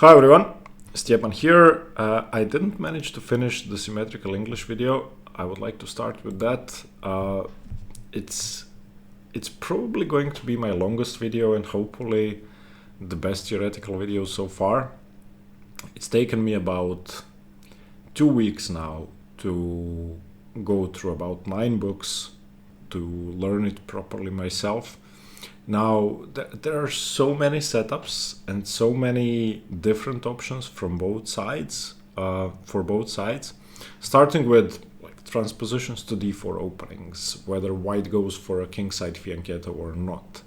Hi everyone, Stepan here. I didn't manage to finish the symmetrical English video. I would like to start with that. It's probably going to be my longest video and hopefully the best theoretical video so far. It's taken me about 2 weeks now to go through about 9 books to learn it properly myself. Now, there are so many setups and so many different options from both sides, for both sides, starting with like transpositions to D4 openings, whether white goes for a kingside fianchetto or not,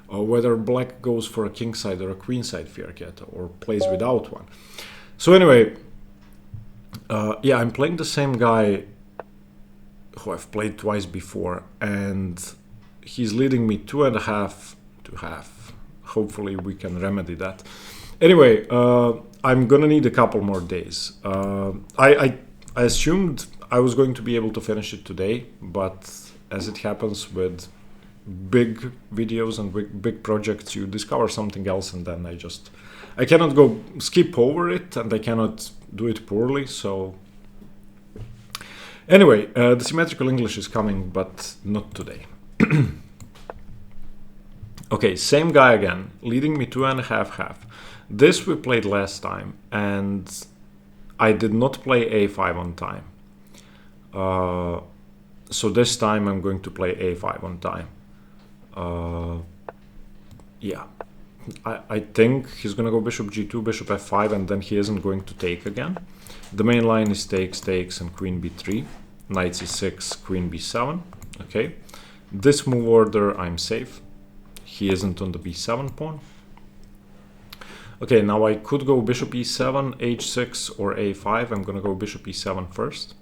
or whether black goes for a kingside or a queenside fianchetto or plays without one. So anyway, yeah, I'm playing the same guy who I've played twice before, and he's leading me 2.5 to half. Hopefully we can remedy that. Anyway, I'm gonna need a couple more days. I assumed I was going to be able to finish it today, but as it happens with big videos and big projects, you discover something else, and then I cannot go skip over it, and I cannot do it poorly. So anyway, the symmetrical English is coming, but not today. Okay, same guy again, leading me 2.5 half. This we played last time, and I did not play A5 on time. So this time I'm going to play A5 on time. Yeah, I think he's gonna go bishop G2, bishop F5, and then he isn't going to take again. The main line is takes, takes, and queen B3, knight C6, queen B7. Okay, this move order I'm safe. He isn't on the B7 pawn. Okay, now I could go bishop E7, H6, or A5. I'm gonna go bishop E7 first,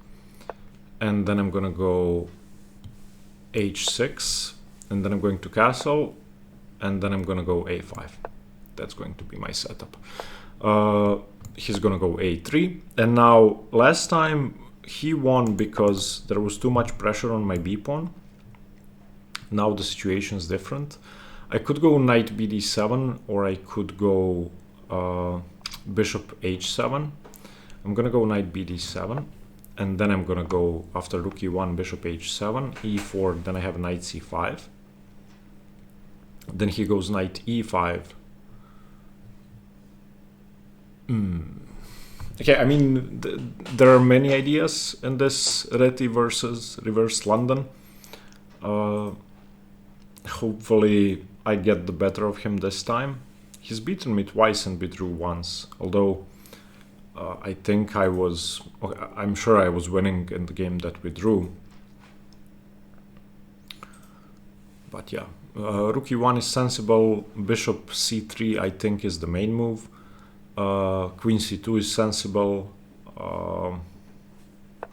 and then I'm gonna go H6, and then I'm going to castle, and then I'm gonna go A5. That's going to be my setup. He's gonna go A3, and now last time he won because there was too much pressure on my B pawn. Now the situation is different. I could go knight Bd7, or I could go bishop H7. I'm gonna go knight Bd7, and then I'm gonna go after rook E1, bishop H7, E4, then I have knight C5. Then he goes knight E5. Okay, I mean, there are many ideas in this Reti versus reverse London. Hopefully I get the better of him this time. He's beaten me twice and withdrew once, although I think I'm sure I was winning in the game that withdrew. But yeah, rook E1 is sensible, bishop C3 I think is the main move, queen C2 is sensible,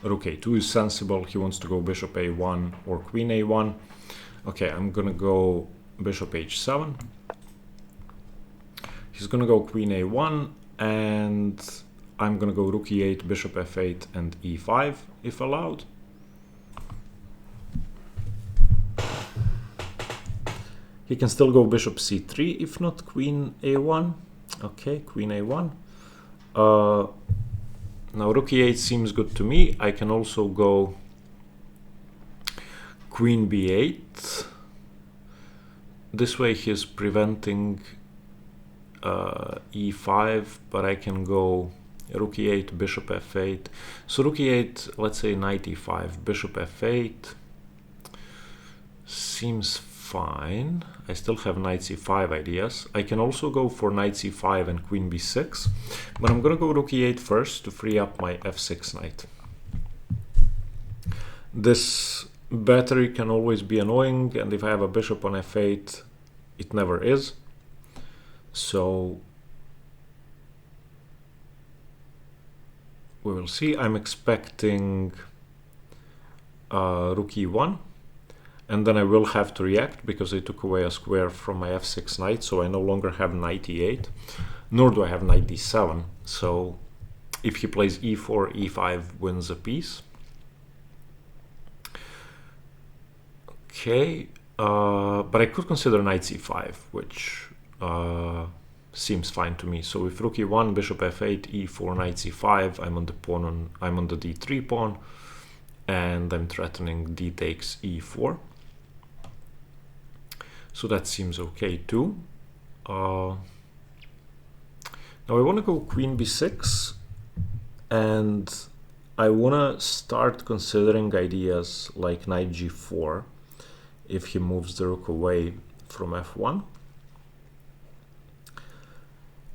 rook A2 is sensible, he wants to go bishop A1 or queen A1. Okay, I'm gonna go bishop H7. He's gonna go queen A1, and I'm gonna go rook E8, bishop F8, and E5 if allowed. He can still go bishop C3 if not queen A1. Okay, queen A1. Now rook E8 seems good to me. I can also go queen B8. This way he's preventing E5, but I can go rook E8, bishop F8. So rook E8, let's say knight E5, bishop F8. Seems fine. I still have knight C5 ideas. I can also go for knight C5 and queen B6, but I'm gonna go rook E8 first to free up my F6 knight. This battery can always be annoying, and if I have a bishop on F8, it never is. So we will see. I'm expecting rook E1, and then I will have to react because I took away a square from my F6 knight, so I no longer have knight E8, nor do I have knight D7. So if he plays E4, E5 wins a piece. Okay, but I could consider knight C5, which seems fine to me. So with rook e1, bishop f8, e4, knight c5, I'm on the d3 pawn, and I'm threatening d takes e4. So that seems okay too. Now I want to go queen b6, and I want to start considering ideas like knight g4 if he moves the rook away from f1,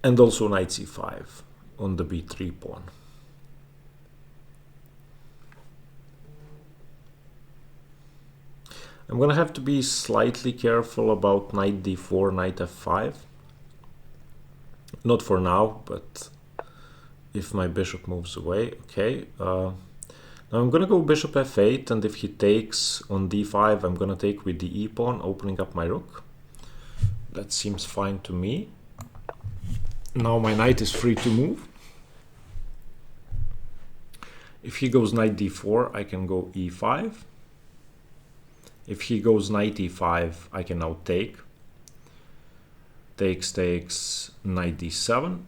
and also knight c5 on the b3 pawn. I'm going to have to be slightly careful about knight d4, knight f5. Not for now, but if my bishop moves away, okay. Now I'm going to go bishop f8, and if he takes on d5, I'm going to take with the e pawn, opening up my rook. That seems fine to me. Now my knight is free to move. If he goes knight d4, I can go e5. If he goes knight e5, I can now take. Takes, knight d7.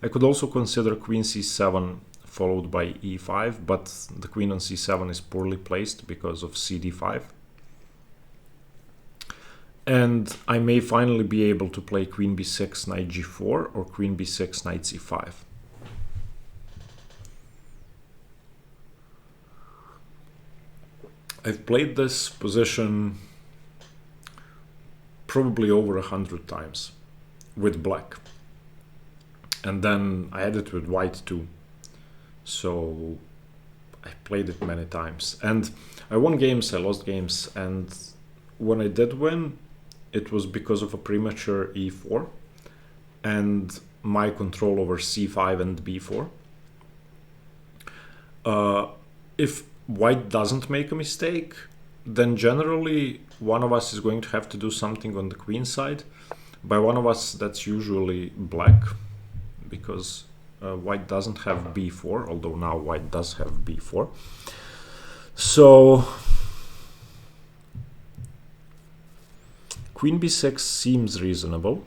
I could also consider queen c7 followed by e5, but the queen on c7 is poorly placed because of cd5. And I may finally be able to play queen b6, knight g4, or queen b6, knight c5. I've played this position probably over 100 times with black. And then I had it with white too. So I played it many times. And I won games, I lost games. And when I did win, it was because of a premature e4 and my control over c5 and b4. If white doesn't make a mistake, then generally one of us is going to have to do something on the queen side. By one of us, that's usually black, because white doesn't have b4, although now white does have b4. So queen b6 seems reasonable,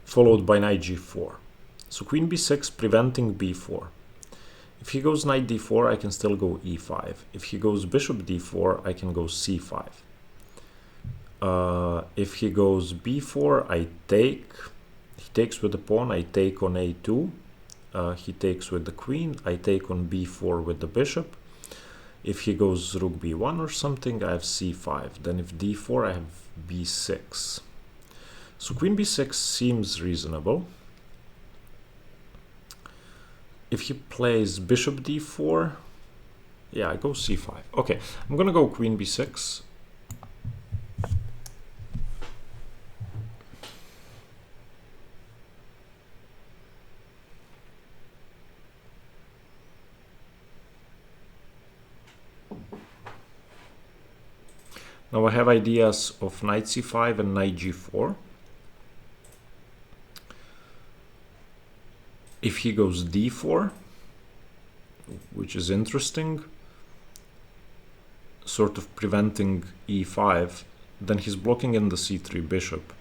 followed by knight g4. So queen b6 preventing b4. If he goes knight d4, I can still go e5. If he goes bishop d4, I can go c5. If he goes b4, I take. He takes with the pawn, I take on a2. He takes with the queen, I take on b4 with the bishop. If he goes rook b1 or something, I have c5. Then if d4, I have b6. So queen b6 seems reasonable. If he plays bishop d4, yeah, I go c5. Okay, I'm gonna go queen b6. Now I have ideas of knight c5 and knight g4. If he goes d4, which is interesting, sort of preventing e5, then he's blocking in the c3 bishop.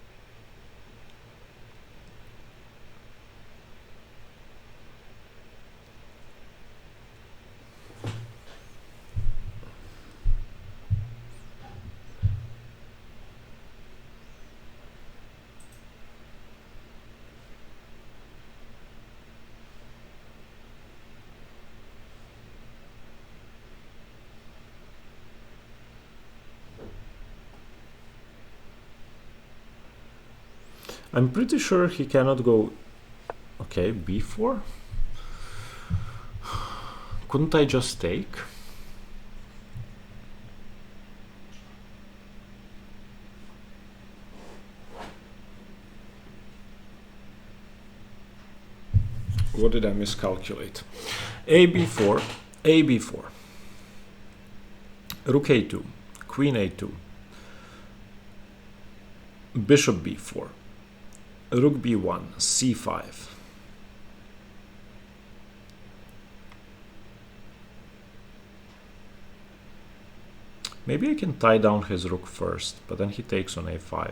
I'm pretty sure he cannot go... Okay, b4? Couldn't I just take? What did I miscalculate? ab4, ab4, rook a2, queen a2, bishop b4, rook b1, c5, Maybe I can tie down his rook first, but then he takes on a5.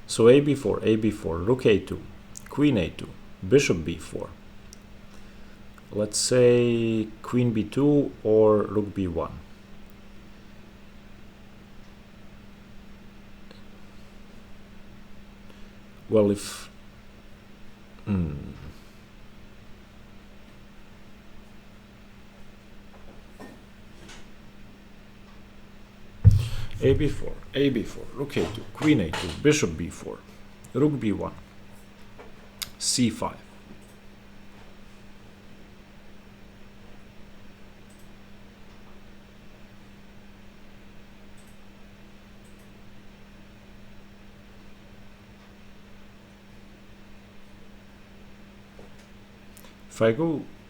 So a b4, rook a2, queen a2, bishop b4. Let's say queen b2 or rook b1. Well, if a b4, rook a2, queen a2, bishop b4, rook b1, c5.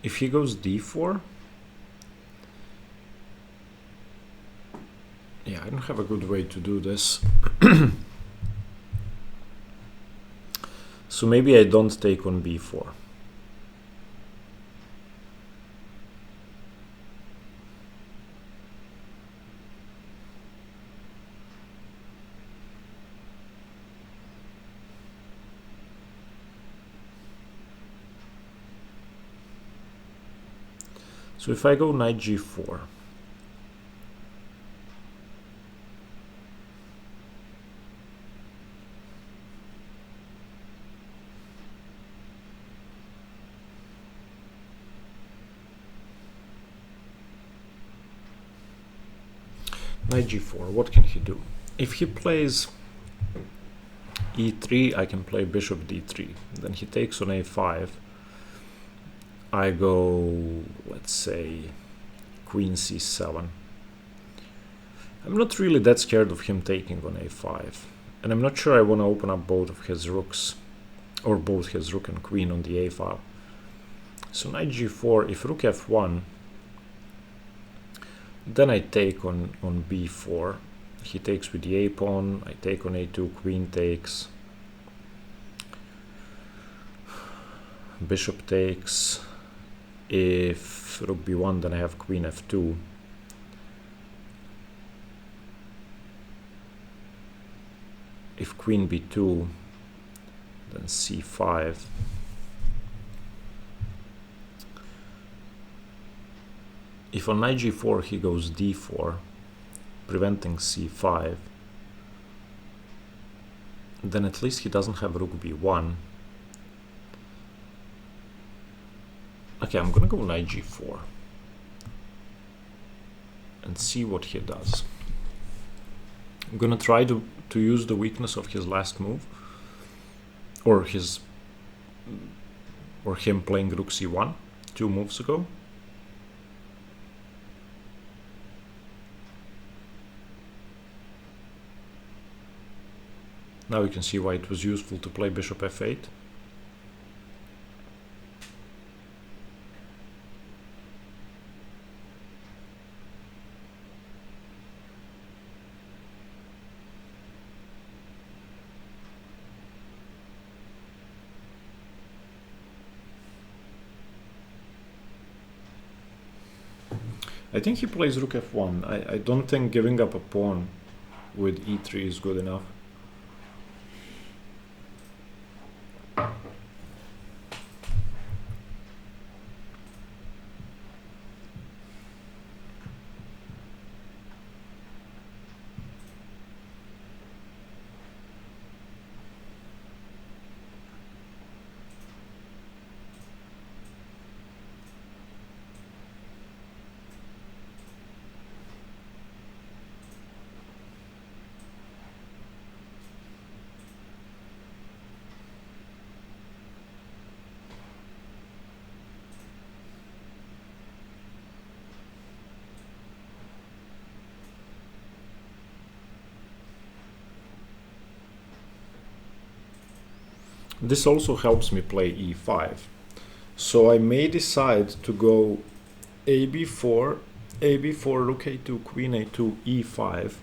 If he goes d4, yeah, I don't have a good way to do this. So maybe I don't take on b4. So if I go knight g4, what can he do? If he plays e3, I can play bishop d3. Then he takes on a5. I go, let's say, queen c7. I'm not really that scared of him taking on a5. And I'm not sure I want to open up both of his rooks, or both his rook and queen on the a file. So knight g4, if rook f1, then I take on b4. He takes with the a pawn, I take on a2, queen takes, bishop takes. If rook b1, then I have queen f2. If queen b2, then c5. If on knight g4 he goes d4, preventing c5, then at least he doesn't have rook b1. Okay, I'm gonna go knight g4 and see what he does. I'm gonna try to use the weakness of his last move, or him playing rook c1 2 moves ago. Now you can see why it was useful to play bishop f8. I think he plays rook f1. I don't think giving up a pawn with e3 is good enough. This also helps me play e5. So I may decide to go ab4, rook a2, queen a2, e5.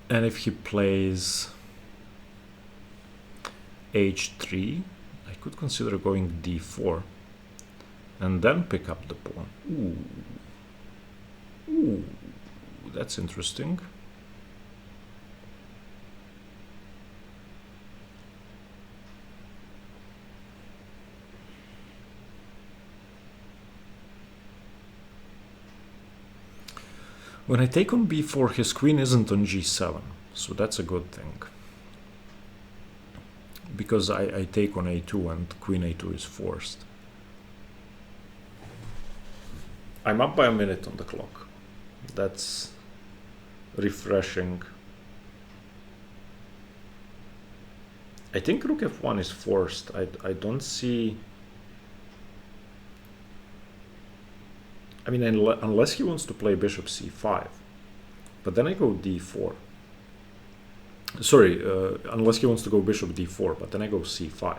And if he plays h3, I could consider going d4 and then pick up the pawn. Ooh, that's interesting. When I take on b4, his queen isn't on g7, so that's a good thing. Because I take on a2 and queen a2 is forced. I'm up by a minute on the clock. That's refreshing. I think rook f1 is forced. I don't see... I mean, unless he wants to play bishop c5. But then I go d4. Sorry, unless he wants to go bishop d4, but then I go c5.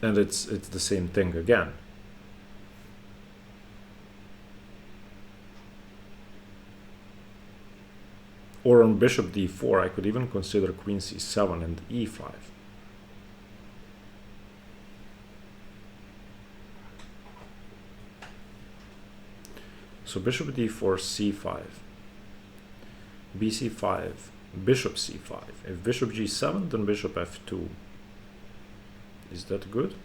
And it's the same thing again. Or on bishop d4, I could even consider queen c7 and e5. So bishop d4, c5, bc5, bishop c5. If bishop g7, then bishop f2. Is that good?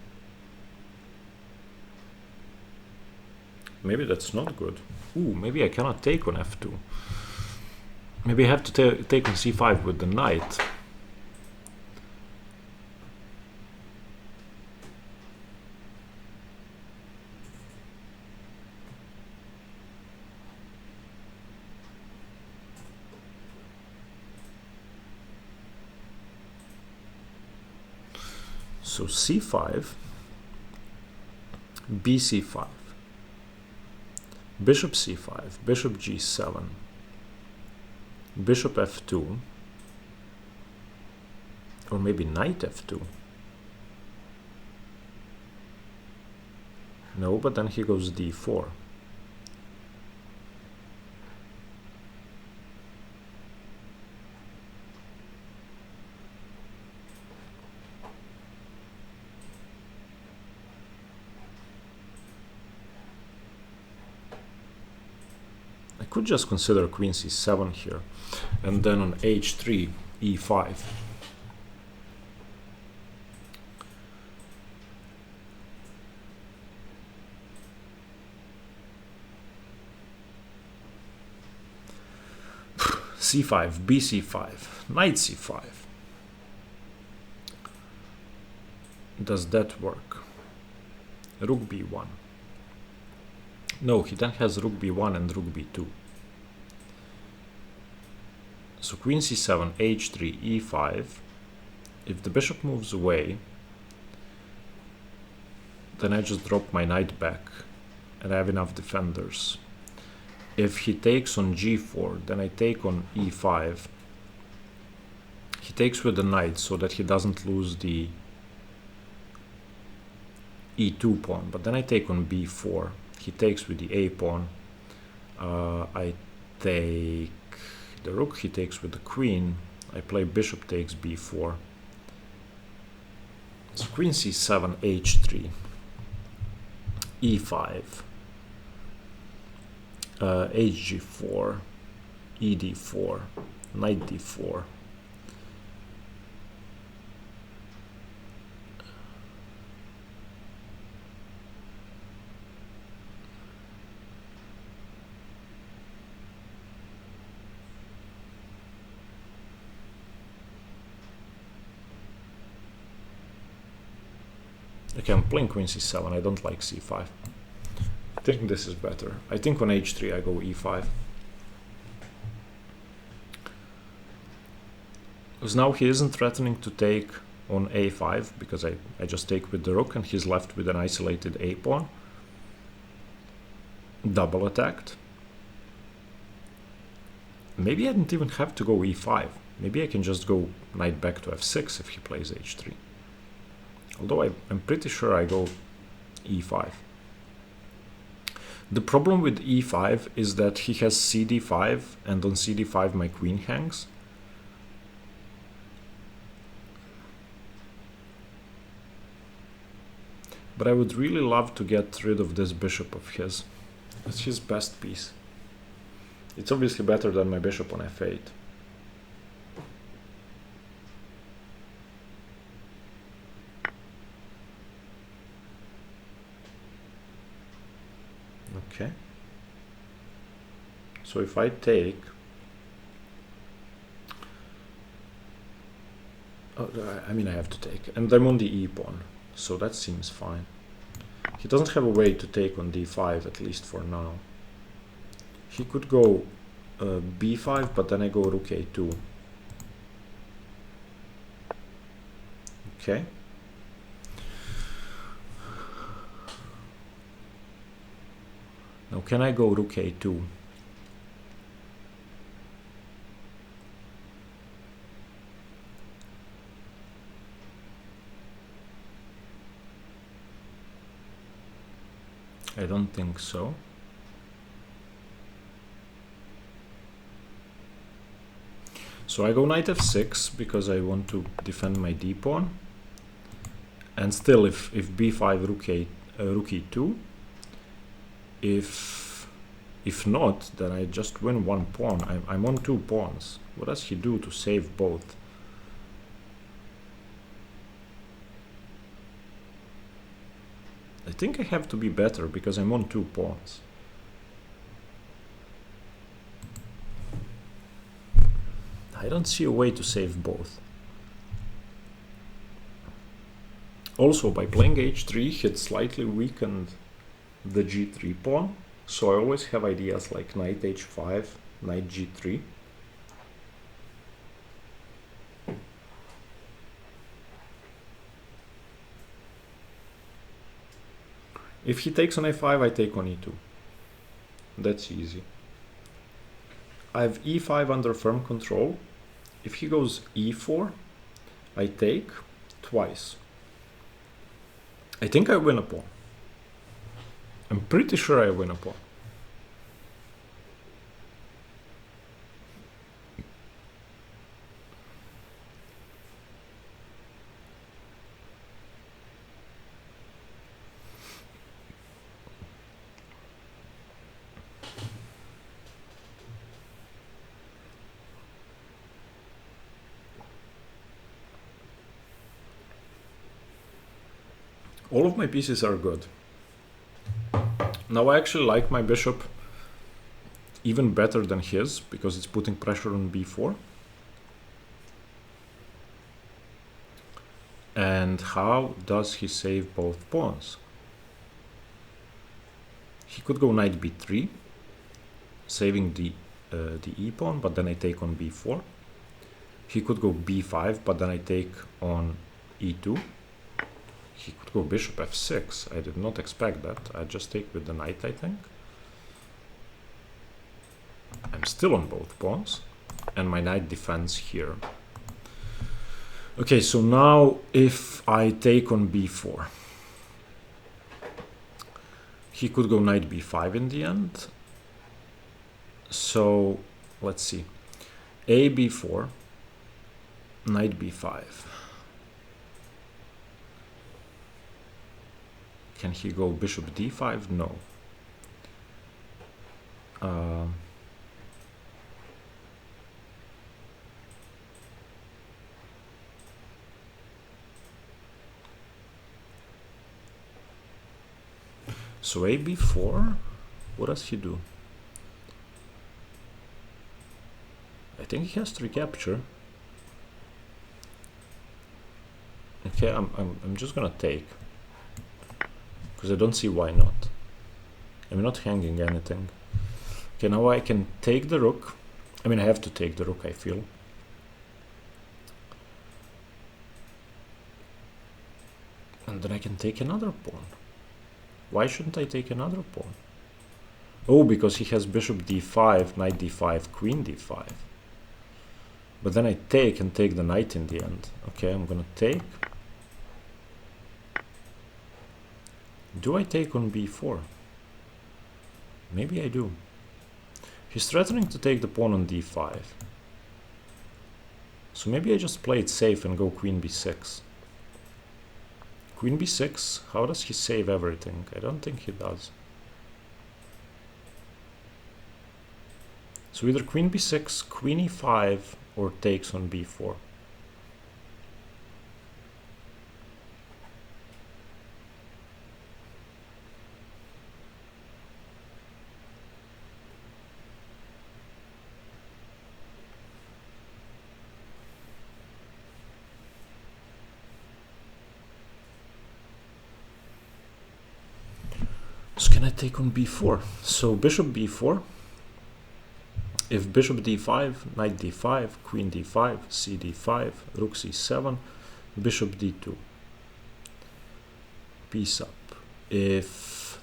Maybe that's not good. Ooh, maybe I cannot take on f2. Maybe I have to take on c5 with the knight. So c5, bc5, bishop c5, bishop g7, bishop f2, or maybe knight f2. No, but then he goes d4. Could just consider queen c7 here, and then on h3, e5. c5, bc5, knight c5. Does that work? Rook b1. No, he then has rook b1 and rook b2. So queen c7, h3, e5. If the bishop moves away, then I just drop my knight back and I have enough defenders. If he takes on g4, then I take on e5. He takes with the knight so that he doesn't lose the e2 pawn, but then I take on b4. He takes with the a pawn. I take the rook, he takes with the queen. I play bishop takes b4. So queen c7, h3, e5, hg4, ed4, knight d4. Okay, I'm playing queen c7. I don't like c5. I think this is better. I think on h3 I go e5. Because now he isn't threatening to take on a5, because I just take with the rook and he's left with an isolated a pawn. Double attacked. maybe I didn't even have to go e5. Maybe I can just go knight back to f6 if he plays h3. Although I'm pretty sure I go e5. The problem with e5 is that he has cd5, and on cd5 my queen hangs. But I would really love to get rid of this bishop of his. It's his best piece. It's obviously better than my bishop on f8. Okay. So if I take... Oh, I mean I have to take. And I'm on the e pawn. So that seems fine. He doesn't have a way to take on d5, at least for now. He could go b5, but then I go rook a2. Okay. Now can I go rook a2? I don't think so. So I go knight f6 because I want to defend my d pawn. And still, if b5 rook e2, if not, then I just win one pawn. I'm on 2 pawns. What does he do to save both? I think I have to be better because I'm on 2 pawns. I don't see a way to save both. Also, by playing h3, he had slightly weakened the g3 pawn, so I always have ideas like knight h5, knight g3. If he takes on a5, I take on e2. That's easy. I have e5 under firm control. If he goes e4, I take twice. I think I win a pawn. I'm pretty sure I win a pawn. All of my pieces are good. Now I actually like my bishop even better than his because it's putting pressure on b4. And how does he save both pawns? He could go knight b3, saving the e pawn, but then I take on b4. He could go b5, but then I take on e2. He could go bishop f6. I did not expect that. I just take with the knight, I think. I'm still on both pawns, and my knight defends here. Okay, so now if I take on b4, he could go knight b5 in the end. So let's see. A b4, knight b5. Can he go bishop d5? No. So a b4, what does he do? I think he has to recapture. Okay, I'm just gonna take. Because I don't see why not. I'm not hanging anything. Okay, now I can take the rook. I mean, I have to take the rook, I feel. And then I can take another pawn. Why shouldn't I take another pawn? Oh, because he has bishop d5, knight d5, queen d5. But then I take and take the knight in the end. Okay, I'm gonna take. Do I take on b4? Maybe I do. He's threatening to take the pawn on d5. So maybe I just play it safe and go queen b6. Queen b6, how does he save everything? I don't think he does. So either queen b6, queen e5, or takes on b4. So can I take on b4? So bishop b4. If bishop d5, knight d5, queen d5, c d5, rook c7, bishop d2, piece up. If,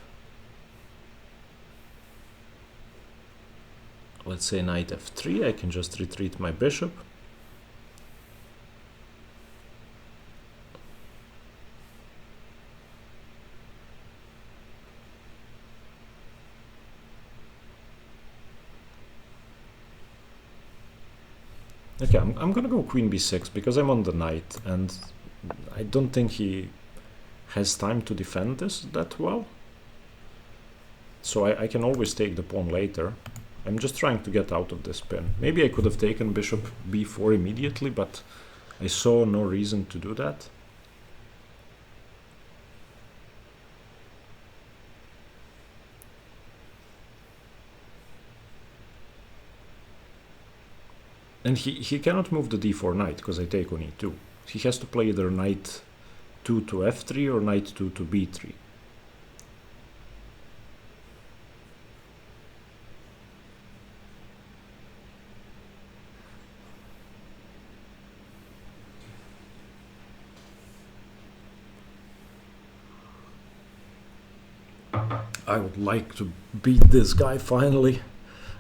let's say knight f3, I can just retreat my bishop. Okay, I'm gonna go queen b6 because I'm on the knight and I don't think he has time to defend this that well. So I can always take the pawn later. I'm just trying to get out of this pin. Maybe I could have taken bishop b4 immediately, but I saw no reason to do that. And he cannot move the d4 knight because I take on e2. He has to play either knight 2 to f3 or knight 2 to b3. I would like to beat this guy finally.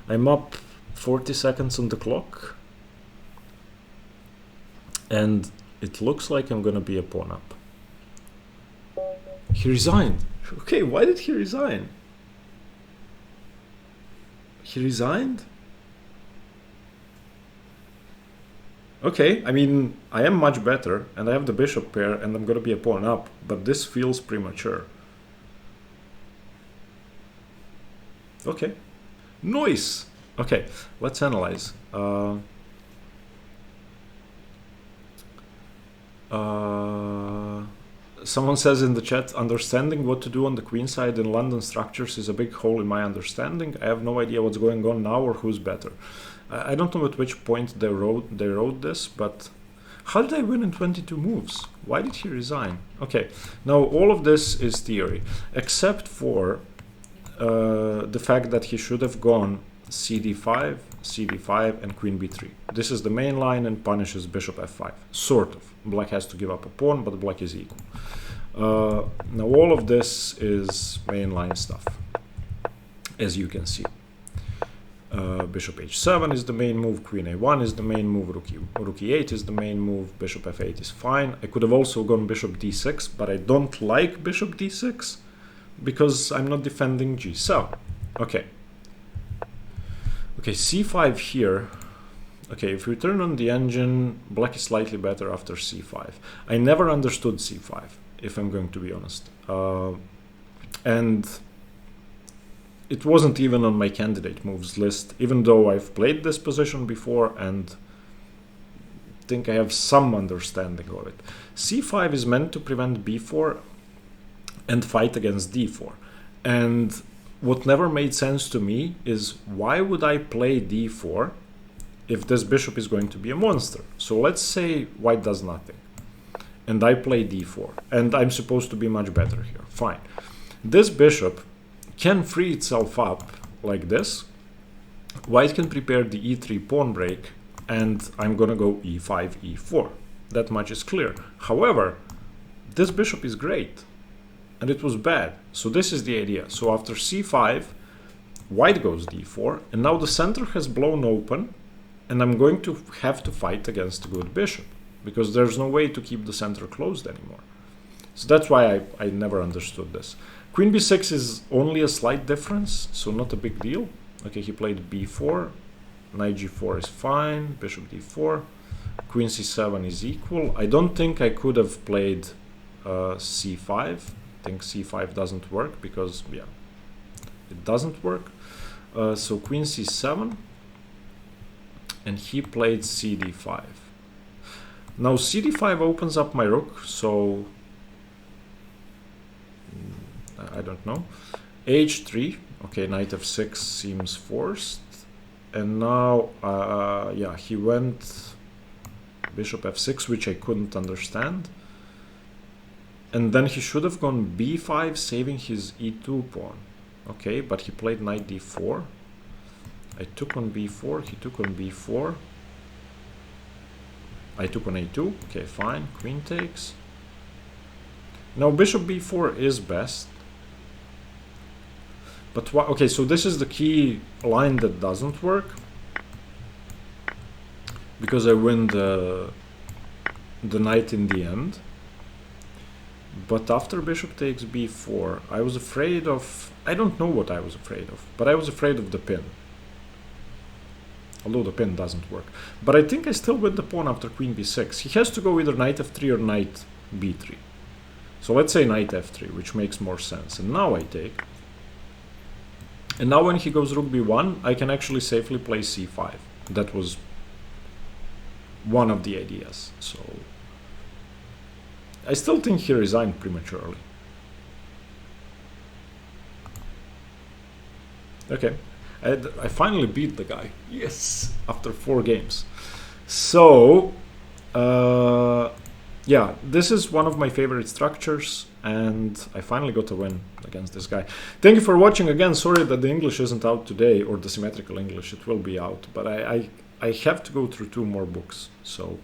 I'm up 40 seconds on the clock. And it looks like I'm gonna be a pawn up. He resigned. Okay, why did he resign? He resigned? Okay, I mean, I am much better, and I have the bishop pair, and I'm gonna be a pawn up, but this feels premature. Okay. Nice! Okay, let's analyze. Someone says in the chat, understanding what to do on the queen side in London structures is a big hole in my understanding. I have no idea what's going on now or who's better. I don't know at which point they wrote this, but how did I win in 22 moves? Why did he resign? Okay, now all of this is theory, except for the fact that he should have gone cd5, cd5, and queen b3. This is the main line and punishes bishop f5. Sort of. Black has to give up a pawn, but black is equal. Now all of this is mainline stuff, as you can see. Bishop h7 is the main move, queen a1 is the main move, rook e8 is the main move, bishop f8 is fine. I could have also gone bishop d6, but I don't like bishop d6 because I'm not defending g7. Okay. Okay, c5 here. Okay, if we turn on the engine, black is slightly better after c5. I never understood c5, if I'm going to be honest. And it wasn't even on my candidate moves list, even though I've played this position before and think I have some understanding of it. c5 is meant to prevent b4 and fight against d4. And what never made sense to me is why would I play d4 if this bishop is going to be a monster? So let's say white does nothing and I play d4 and I'm supposed to be much better here. Fine. This bishop can free itself up like this. White can prepare the e3 pawn break and I'm gonna go e5, e4. That much is clear. However, this bishop is great and it was bad. So this is the idea. So after c5, white goes d4, and now the center has blown open, and I'm going to have to fight against a good bishop, because there's no way to keep the center closed anymore. So that's why I never understood this. Queen b6 is only a slight difference, so not a big deal. Okay, he played b4, knight g4 is fine, bishop d4, queen c7 is equal. I don't think I could have played c5. I think c5 doesn't work because, yeah, it doesn't work. So queen c7, and he played cd5. Now cd5 opens up my rook, so I don't know. h3, okay, knight f6 seems forced, and now yeah, he went bishop f6, which I couldn't understand, and then he should have gone b5, saving his e2 pawn. Okay, but he played knight d4. I took on b4, he took on b4, I took on a2. Okay, fine, queen takes. Now bishop b4 is best, but okay, so this is the key line that doesn't work, because I win the knight in the end. But after bishop takes b4, I was afraid of, I don't know what I was afraid of, but I was afraid of the pin. Although the pin doesn't work. But I think I still win the pawn after queen b6. He has to go either knight f3 or knight b3. So let's say knight f3, which makes more sense. And now I take. And now when he goes rook b1, I can actually safely play c5. That was one of the ideas. So I still think he resigned prematurely. Okay, I finally beat the guy. Yes, after 4 games. So, yeah, this is one of my favorite structures, and I finally got a win against this guy. Thank you for watching again. Sorry that the English isn't out today, or the symmetrical English. It will be out, but I have to go through 2 more books, so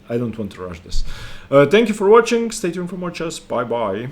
I don't want to rush this. Thank you for watching. Stay tuned for more chess. Bye bye.